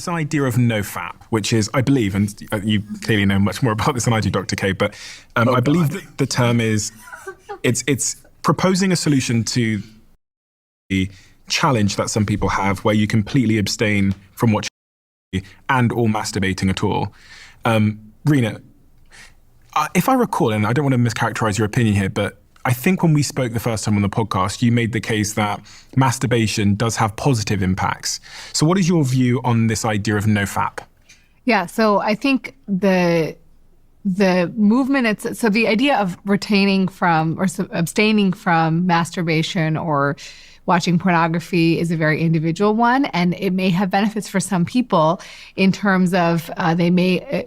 This idea of NoFap, which is, I believe, and you clearly know much more about this than I do, Dr. K, but I believe that the term is, it's proposing a solution to the challenge that some people have where you completely abstain from watching and or masturbating at all. Rena, if I recall, and I don't want to mischaracterize your opinion here, but I think when we spoke the first time on the podcast, you made the case that masturbation does have positive impacts. So what is your view on this idea of NoFap? Yeah, so I think the movement, so the idea of retaining from or abstaining from masturbation or watching pornography is a very individual one, and it may have benefits for some people in terms of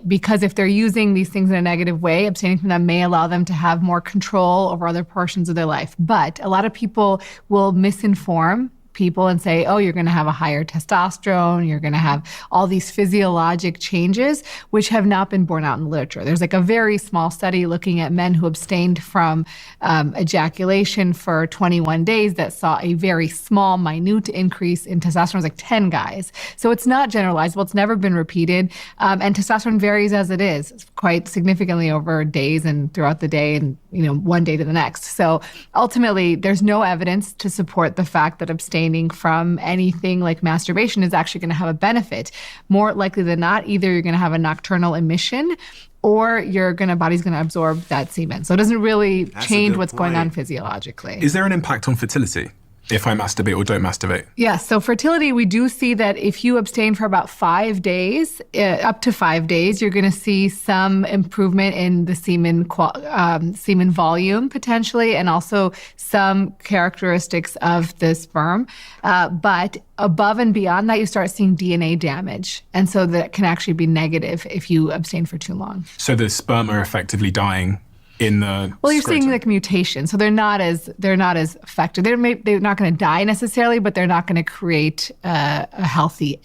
because if they're using these things in a negative way, abstaining from them may allow them to have more control over other portions of their life. But a lot of people will misinform people and say, oh, you're going to have a higher testosterone, you're going to have all these physiologic changes, which have not been borne out in the literature. There's like a very small study looking at men who abstained from ejaculation for 21 days that saw a very small, minute increase in testosterone. It was like 10 guys. So it's not generalizable. It's never been repeated. And testosterone varies as it is quite significantly over days and throughout the day and, one day to the next. So ultimately, there's no evidence to support the fact that abstaining from anything like masturbation is actually going to have a benefit. More likely than not, either you're going to have a nocturnal emission or your body's going to absorb that semen. So it doesn't really change what's going on physiologically. Is there an impact on fertility if I masturbate or don't masturbate? Yes. So fertility, we do see that if you abstain for about 5 days, up to 5 days, you're going to see some improvement in the semen volume potentially, and also some characteristics of the sperm. But above and beyond that, you start seeing DNA damage. And so that can actually be negative if you abstain for too long. So the sperm are effectively dying in the you're scrotum. seeing like mutation, so they're not as effective. They're not going to die necessarily, but they're not going to create a healthy,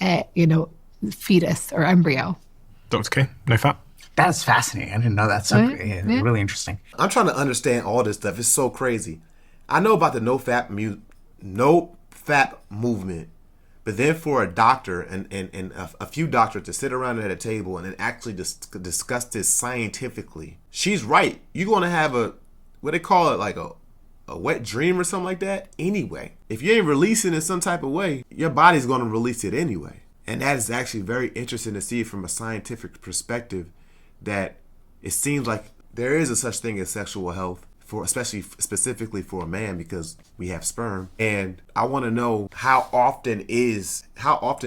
fetus or embryo. Dr. K, NoFap? That's fascinating. I didn't know that. So really interesting. I'm trying to understand all this stuff. It's so crazy. I know about the NoFap movement, but then for a doctor and a few doctors to sit around at a table and actually discuss this scientifically, she's right. You're going to have what they call it, like a wet dream or something like that anyway. If you ain't releasing it some type of way, your body's going to release it anyway. And that is actually very interesting to see from a scientific perspective, that it seems like there is a such thing as sexual health, especially specifically for a man, because we have sperm. And I want to know how often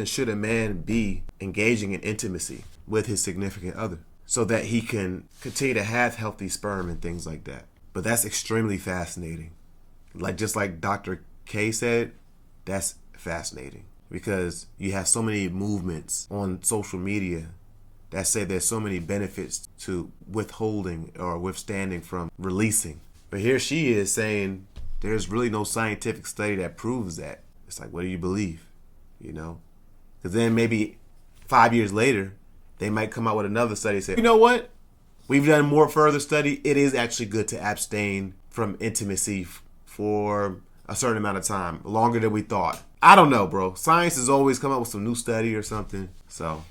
should a man be engaging in intimacy with his significant other so that he can continue to have healthy sperm and things like that. But that's extremely fascinating. Just like Dr. K said, that's fascinating, because you have so many movements on social media that say there's so many benefits to withholding or withstanding from releasing. But here she is saying there's really no scientific study that proves that. It's like, what do you believe? Because then maybe 5 years later, they might come out with another study and say, you know what? We've done more further study. It is actually good to abstain from intimacy for a certain amount of time, longer than we thought. I don't know, bro. Science has always come up with some new study or something. So